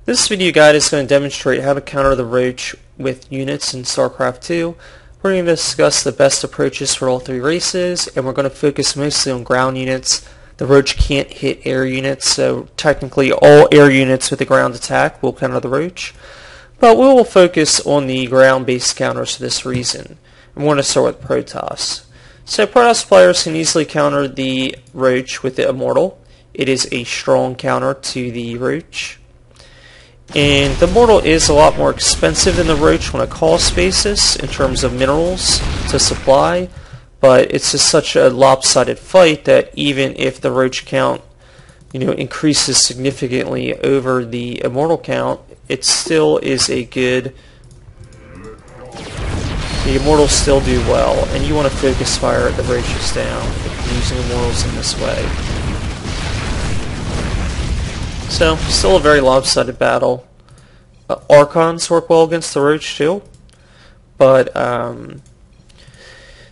This video guide is going to demonstrate how to counter the Roach with units in Starcraft 2. We're going to discuss the best approaches for all three races, and we're going to focus mostly on ground units. The Roach can't hit air units, so technically all air units with a ground attack will counter the Roach. But we will focus on the ground-based counters for this reason. And we're going to start with Protoss. So Protoss players can easily counter the Roach with the Immortal. It is a strong counter to the Roach. And the Immortal is a lot more expensive than the Roach on a cost basis in terms of minerals to supply, but it's just such a lopsided fight that even if the Roach count increases significantly over the Immortal count, it still is a good... The Immortals still do well, and you want to focus fire at the Roaches down if you're using Immortals in this way. So, still a very lopsided battle. Archons work well against the Roach too, but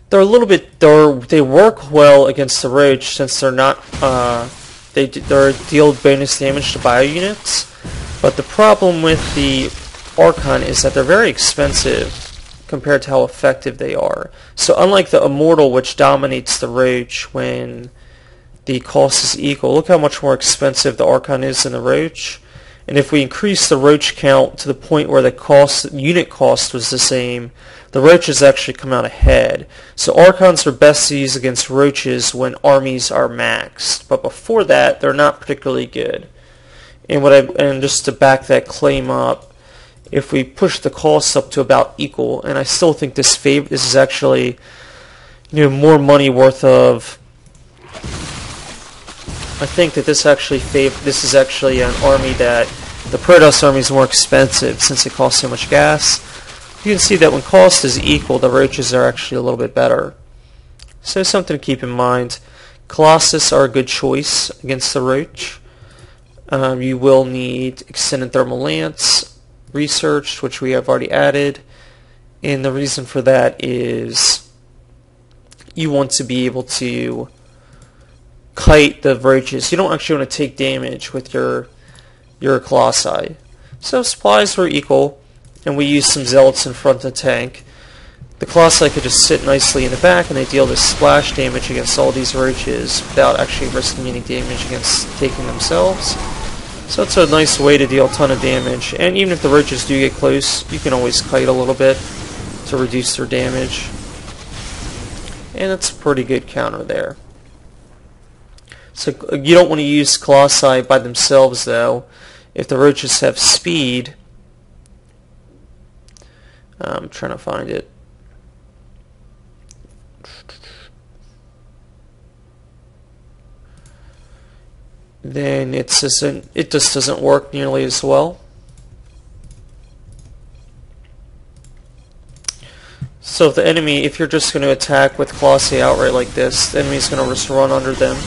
they're a little bit. They work well against the Roach since they're not. They deal bonus damage to bio units, but the problem with the Archon is that they're very expensive compared to how effective they are. So unlike the Immortal, which dominates the Roach when the cost is equal, look how much more expensive the Archon is than the Roach. And if we increase the Roach count to the point where the unit cost was the same, the Roaches actually come out ahead. So Archons are best to use against Roaches when armies are maxed, but before that, they're not particularly good. And just to back that claim up, if we push the costs up to about equal, and I still think this is actually more money worth of. I think that this is actually an army that the Protoss army is more expensive since it costs so much gas. You can see that when cost is equal, the Roaches are actually a little bit better. So something to keep in mind. Colossus are a good choice against the Roach. You will need extended thermal lance, research, which we have already added, and the reason for that is you want to be able to kite the Roaches. You don't actually want to take damage with your Colossi. So supplies were equal, and we used some Zealots in front of the tank. The Colossi could just sit nicely in the back, and they deal this splash damage against all these Roaches without actually risking any damage against taking themselves. So it's a nice way to deal a ton of damage, and even if the Roaches do get close, you can always kite a little bit to reduce their damage. And it's a pretty good counter there. So you don't want to use Colossi by themselves though. If the Roaches have speed, I'm trying to find it. Then it just doesn't work nearly as well. So if you're just going to attack with Colossi outright like this, the enemy's going to just run under them,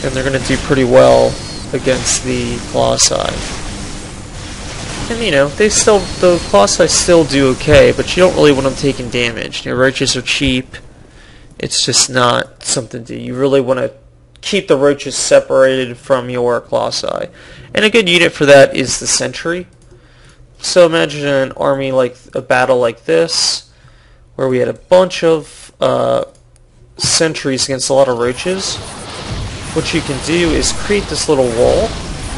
and they're going to do pretty well against the Colossi. And the Colossi still do okay, but you don't really want them taking damage. Roaches are cheap. It's just not something you really want to keep the Roaches separated from your Colossi. And a good unit for that is the Sentry. So imagine an army like a battle like this, where we had a bunch of sentries against a lot of Roaches. What you can do is create this little wall,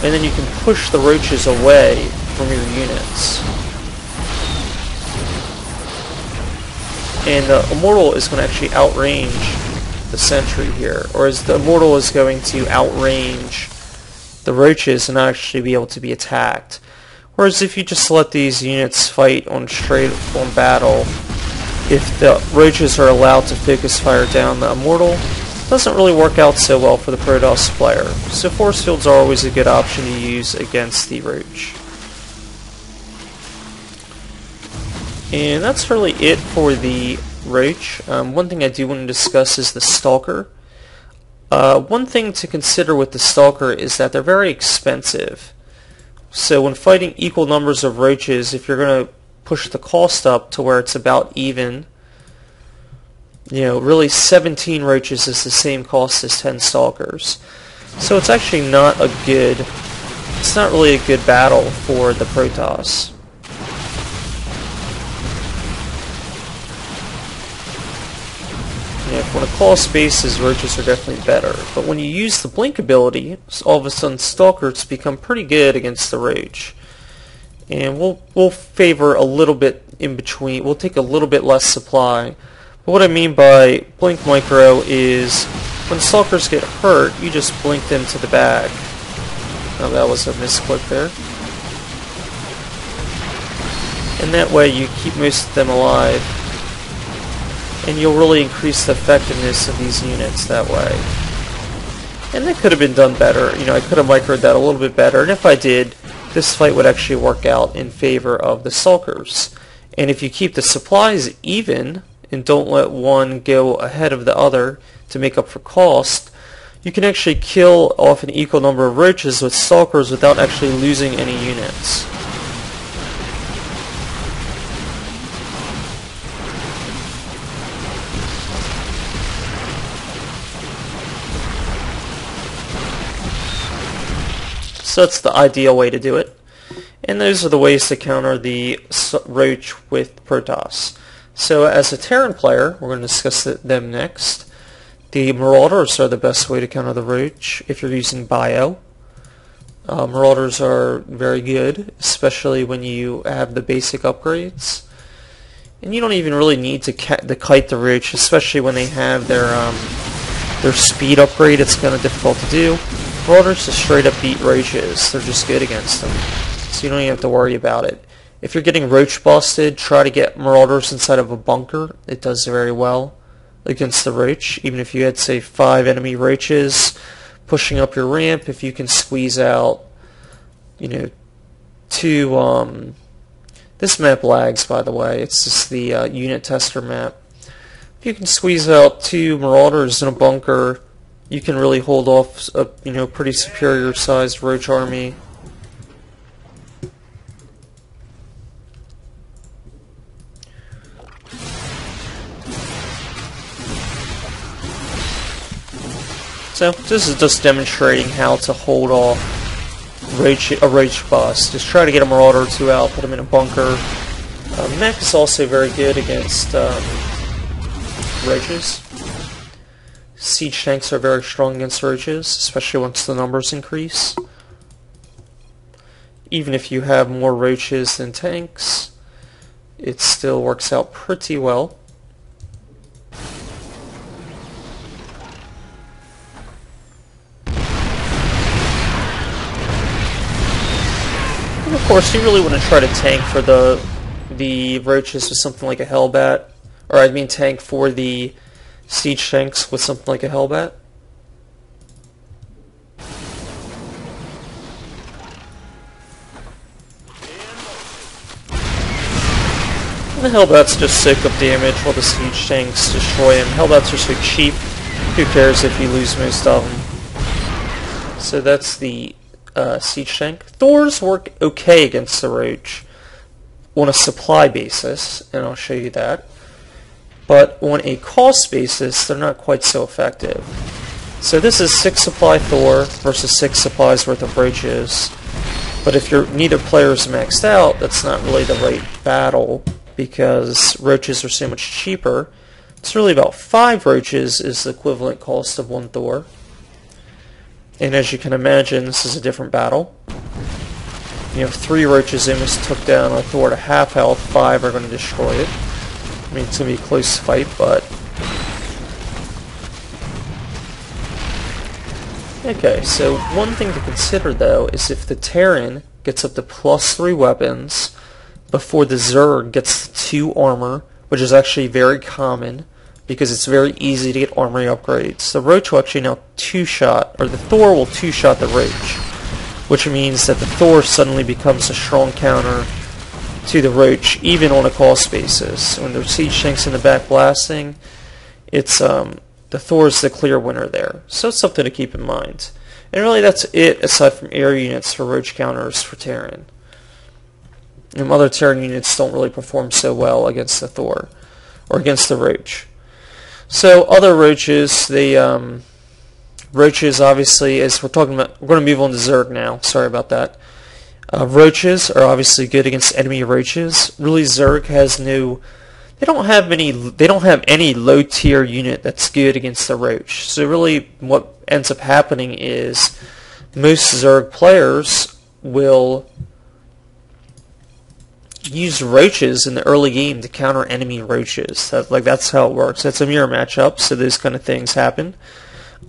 and then you can push the Roaches away from your units. And the Immortal is going to actually outrange the Sentry here, or as the Immortal is going to outrange the Roaches and not actually be able to be attacked. Whereas if you just let these units fight on battle, if the Roaches are allowed to focus fire down the Immortal, it doesn't really work out so well for the Protoss player. So force fields are always a good option to use against the Roach. And that's really it for the Roach. One thing I do want to discuss is the Stalker. One thing to consider with the Stalker is that they're very expensive. So when fighting equal numbers of Roaches, if you're going to push the cost up to where it's about even, really 17 Roaches is the same cost as 10 Stalkers. So it's actually not a good it's not really a good battle for the Protoss. Yeah, when a cost basis, roaches are definitely better. But when you use the blink ability, all of a sudden stalkers become pretty good against the roach. And we'll favor a little bit in between. We'll take a little bit less supply. But what I mean by blink micro is when stalkers get hurt, you just blink them to the back. Oh, that was a misclick there. And that way you keep most of them alive. And you'll really increase the effectiveness of these units that way. And that could have been done better. You know, I could have microed that a little bit better. And if I did, this fight would actually work out in favor of the stalkers. And if you keep the supplies even, and don't let one go ahead of the other to make up for cost, you can actually kill off an equal number of roaches with stalkers without actually losing any units. So that's the ideal way to do it. And those are the ways to counter the Roach with Protoss. So as a Terran player, we're going to discuss them next. The Marauders are the best way to counter the Roach if you're using Bio. Marauders are very good, especially when you have the basic upgrades. And you don't even really need to kite the Roach, especially when they have their speed upgrade. It's kind of difficult to do. Marauders just straight up beat roaches. They're just good against them. So you don't even have to worry about it. If you're getting roach busted, try to get Marauders inside of a bunker. It does very well against the roach. Even if you had, say, 5 enemy roaches pushing up your ramp, if you can squeeze out, you know, 2... this map lags, by the way. It's just the unit tester map. If you can squeeze out 2 Marauders in a bunker, you can really hold off a pretty superior sized roach army. So this is just demonstrating how to hold off a roach bust. Just try to get a Marauder or 2 out, put them in a bunker. Mech is also very good against roaches. Siege tanks are very strong against roaches, especially once the numbers increase. Even if you have more roaches than tanks, it still works out pretty well. And of course, you really want to try to tank for the roaches with something like a Hellbat, or I mean tank for the siege tanks with something like a Hellbat. And the Hellbats just soak up damage while the siege tanks destroy them. Hellbats are so cheap, who cares if you lose most of them. So that's the siege tank. Thors work okay against the Roach on a supply basis, and I'll show you that. But on a cost basis, they're not quite so effective. So this is 6 supply Thor versus 6 supplies worth of roaches. But if neither player is maxed out, that's not really the right battle because roaches are so much cheaper. It's really about 5 roaches is the equivalent cost of 1 Thor. And as you can imagine, this is a different battle. You have 3 roaches almost took down a Thor to half health, 5 are going to destroy it. I mean, it's going to be a close fight, but... Okay, so one thing to consider, though, is if the Terran gets up to +3 weapons before the Zerg gets 2 armor, which is actually very common, because it's very easy to get armory upgrades. The Roach will actually now 2-shot, or the Thor will 2-shot the Roach, which means that the Thor suddenly becomes a strong counter to the Roach, even on a cost basis. When there's siege tanks in the back blasting, it's the Thor's the clear winner there. So it's something to keep in mind. And really that's it, aside from air units for Roach counters for Terran. And other Terran units don't really perform so well against the Thor, or against the Roach. So other Roaches, they Roaches, obviously, as we're talking about, we're going to move on to Zerg now. Sorry about that. Roaches are obviously good against enemy roaches. Really, Zerg has no. They don't have any low tier unit that's good against the roach. So really, what ends up happening is most Zerg players will use roaches in the early game to counter enemy roaches. That's how it works. That's a mirror matchup, so those kind of things happen.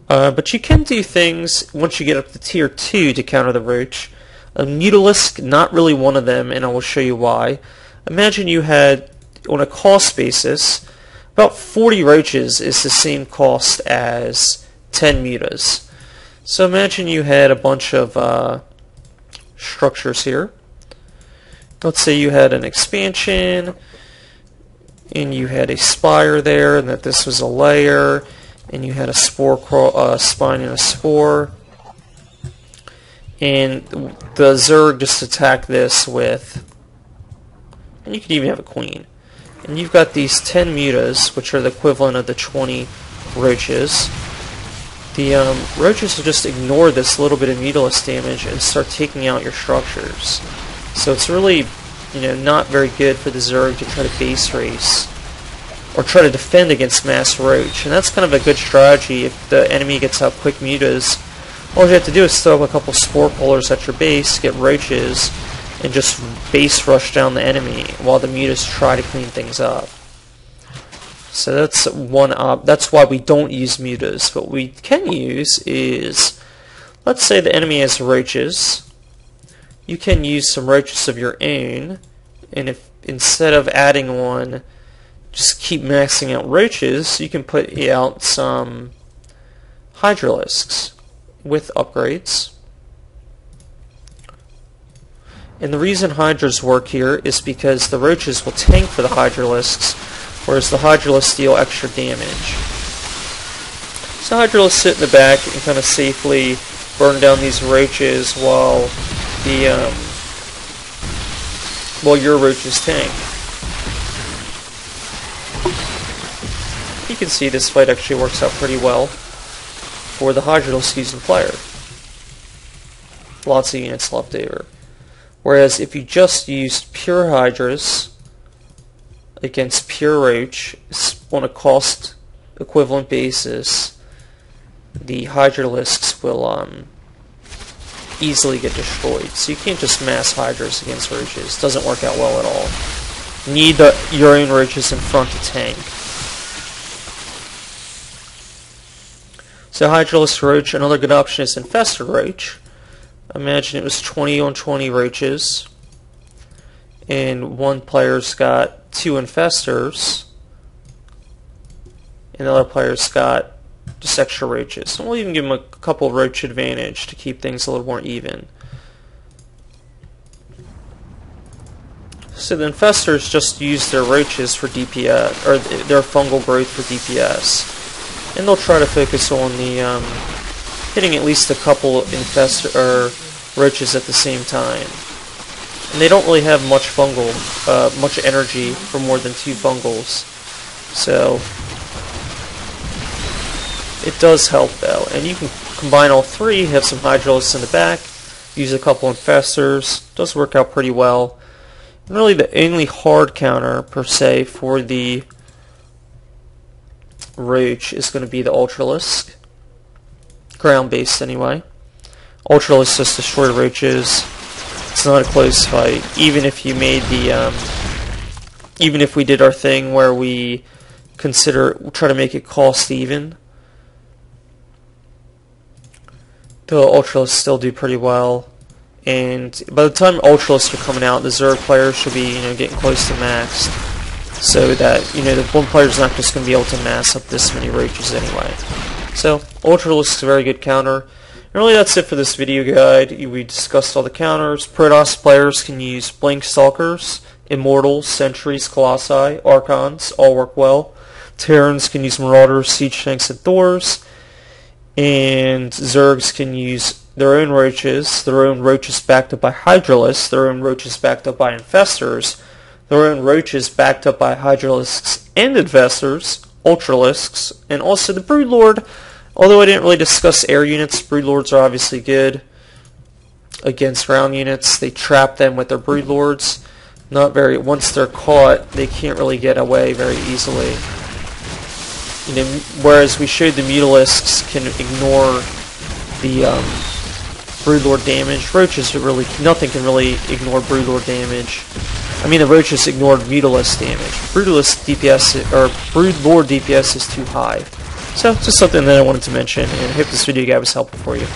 But you can do things once you get up to tier 2 to counter the roach. A Mutalisk, not really one of them, and I will show you why. Imagine you had, on a cost basis, about 40 roaches is the same cost as 10 mutas. So imagine you had a bunch of structures here. Let's say you had an expansion, and you had a spire there, and that this was a layer, and you had a spore spine and a spore. And the Zerg just attack this with, and you could even have a queen. And you've got these 10 mutas, which are the equivalent of the 20 roaches. The roaches will just ignore this little bit of Mutalisk damage and start taking out your structures. So it's really, not very good for the Zerg to try to base race or try to defend against mass roach. And that's kind of a good strategy if the enemy gets out quick mutas. All you have to do is throw up a couple spore pullers at your base, get roaches, and just base rush down the enemy while the mutas try to clean things up. So that's that's why we don't use mutas. What we can use is, let's say the enemy has roaches. You can use some roaches of your own, and if instead of adding one, just keep maxing out roaches, you can put out some Hydralisks with upgrades. And the reason Hydras work here is because the roaches will tank for the Hydralisks, whereas the Hydralisks deal extra damage. So Hydralisks sit in the back and kind of safely burn down these roaches while your roaches tank. You can see this fight actually works out pretty well for the Hydralisk using player. Lots of units left over. Whereas if you just used pure Hydras against pure Roach on a cost equivalent basis, the Hydralisks will easily get destroyed. So you can't just mass Hydras against Roaches. Doesn't work out well at all. You need your own Roaches in front to tank. So Hydralisk Roach, another good option is Infested Roach. Imagine it was 20 on 20 roaches, and one player's got 2 infestors, and the other player's got just extra roaches. And we'll even give them a couple roach advantage to keep things a little more even. So the infestors just use their roaches for DPS, or their fungal growth for DPS, and they'll try to focus on the hitting at least a couple roaches at the same time. And they don't really have much much energy for more than 2 fungals. So it does help though. And you can combine all 3, have some Hydralisks in the back, use a couple infestors. Does work out pretty well. And really the only hard counter per se for the Roach is going to be the Ultralisk. Ground based anyway. Ultralisk just destroy roaches. It's not a close fight. Even if you made the even if we did our thing where we try to make it cost even, the Ultralisks still do pretty well. And by the time Ultralisks are coming out, the Zerg players should be getting close to max, so that the one player's not just going to be able to mass up this many roaches anyway. So Ultralisk is a very good counter. And really that's it for this video guide. We discussed all the counters. Protoss players can use Blink Stalkers, Immortals, Sentries, Colossi, Archons, all work well. Terrans can use Marauders, Siege Tanks, and Thors. And Zergs can use their own roaches backed up by Hydralisks, their own roaches backed up by Infestors, their own roaches backed up by Hydralisks and Infestors, Ultralisks, and also the Broodlord Although I didn't really discuss air units, Broodlords are obviously good against ground units. They trap them with their Broodlords. Not very. Once they're caught, they can't really get away very easily. You know, whereas we showed the Mutalisks can ignore the Broodlord damage. Roaches are really nothing can really ignore Broodlord damage. I mean, the Roaches ignored Mutalisk damage. Broodlord DPS is too high. So, just something that I wanted to mention, and I hope this video guide was helpful for you.